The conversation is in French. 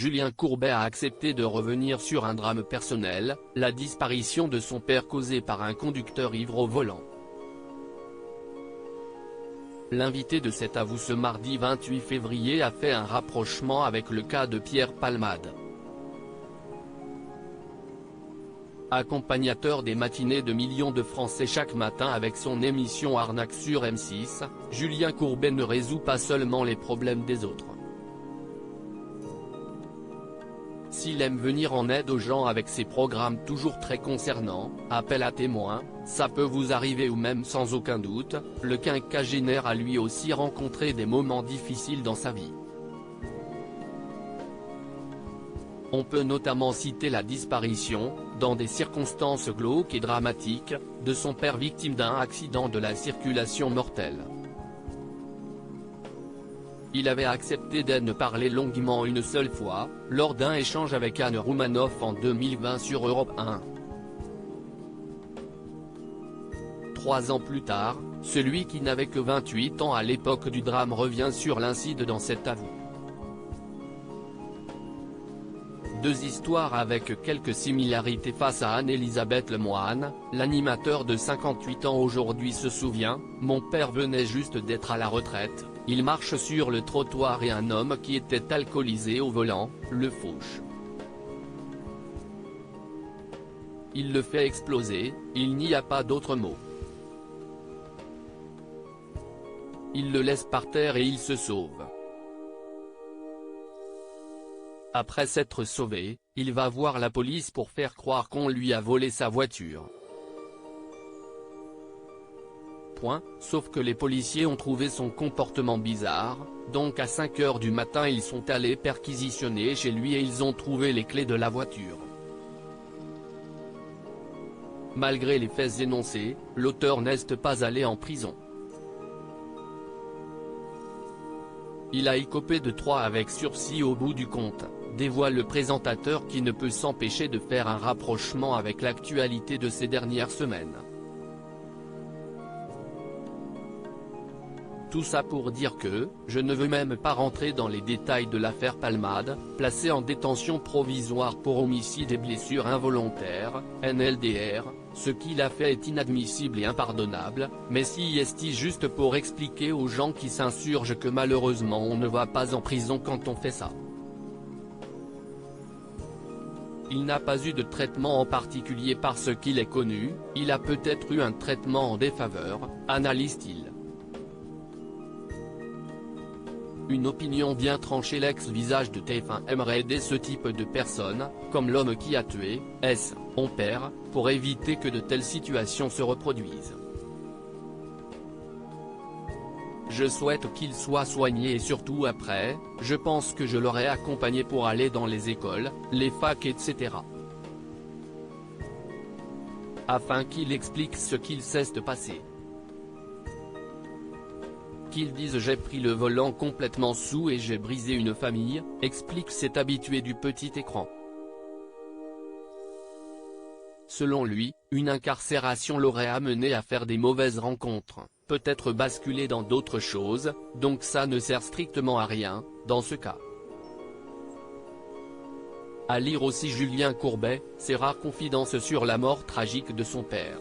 Julien Courbet a accepté de revenir sur un drame personnel, la disparition de son père causée par un conducteur ivre au volant. L'invité de cet avou ce mardi 28 février a fait un rapprochement avec le cas de Pierre Palmade. Accompagnateur des matinées de millions de Français chaque matin avec son émission Arnaque sur M6, Julien Courbet ne résout pas seulement les problèmes des autres. S'il aime venir en aide aux gens avec ses programmes toujours très concernants, appel à témoins, ça peut vous arriver ou même sans aucun doute, le quinquagénaire a lui aussi rencontré des moments difficiles dans sa vie. On peut notamment citer la disparition, dans des circonstances glauques et dramatiques, de son père victime d'un accident de la circulation mortelle. Il avait accepté d'en parler longuement une seule fois, lors d'un échange avec Anne Roumanoff en 2020 sur Europe 1. 3 ans plus tard, celui qui n'avait que 28 ans à l'époque du drame revient sur l'incident dans cet avou. Deux histoires avec quelques similarités face à Anne-Elisabeth Lemoine, l'animateur de 58 ans aujourd'hui se souvient, « Mon père venait juste d'être à la retraite, il marche sur le trottoir et un homme qui était alcoolisé au volant, le fauche. Il le fait exploser, il n'y a pas d'autre mot. Il le laisse par terre et il se sauve. Après s'être sauvé, il va voir la police pour faire croire qu'on lui a volé sa voiture. Sauf que les policiers ont trouvé son comportement bizarre, donc à 5 h du matin ils sont allés perquisitionner chez lui et ils ont trouvé les clés de la voiture. Malgré les faits énoncés, l'auteur n'est pas allé en prison. Il a écopé de 3 avec sursis au bout du compte, dévoile le présentateur qui ne peut s'empêcher de faire un rapprochement avec l'actualité de ces dernières semaines. Tout ça pour dire que, je ne veux même pas rentrer dans les détails de l'affaire Palmade, placé en détention provisoire pour homicide et blessure involontaire, NLDR, ce qu'il a fait est inadmissible et impardonnable, mais si est juste pour expliquer aux gens qui s'insurgent que malheureusement on ne va pas en prison quand on fait ça. Il n'a pas eu de traitement en particulier parce qu'il est connu, il a peut-être eu un traitement en défaveur, analyse-t-il. Une opinion bien tranchée. L'ex-visage de TF1 aimerait aider ce type de personnes, comme l'homme qui a tué, son père, pour éviter que de telles situations se reproduisent. Je souhaite qu'il soit soigné et surtout après, je pense que je l'aurais accompagné pour aller dans les écoles, les facs etc. Afin qu'il explique ce qu'il s'est passé. Qu'il dise j'ai pris le volant complètement saoul et j'ai brisé une famille, explique cet habitué du petit écran. Selon lui, une incarcération l'aurait amené à faire des mauvaises rencontres, peut-être basculer dans d'autres choses, donc ça ne sert strictement à rien, dans ce cas. À lire aussi Julien Courbet, ses rares confidences sur la mort tragique de son père.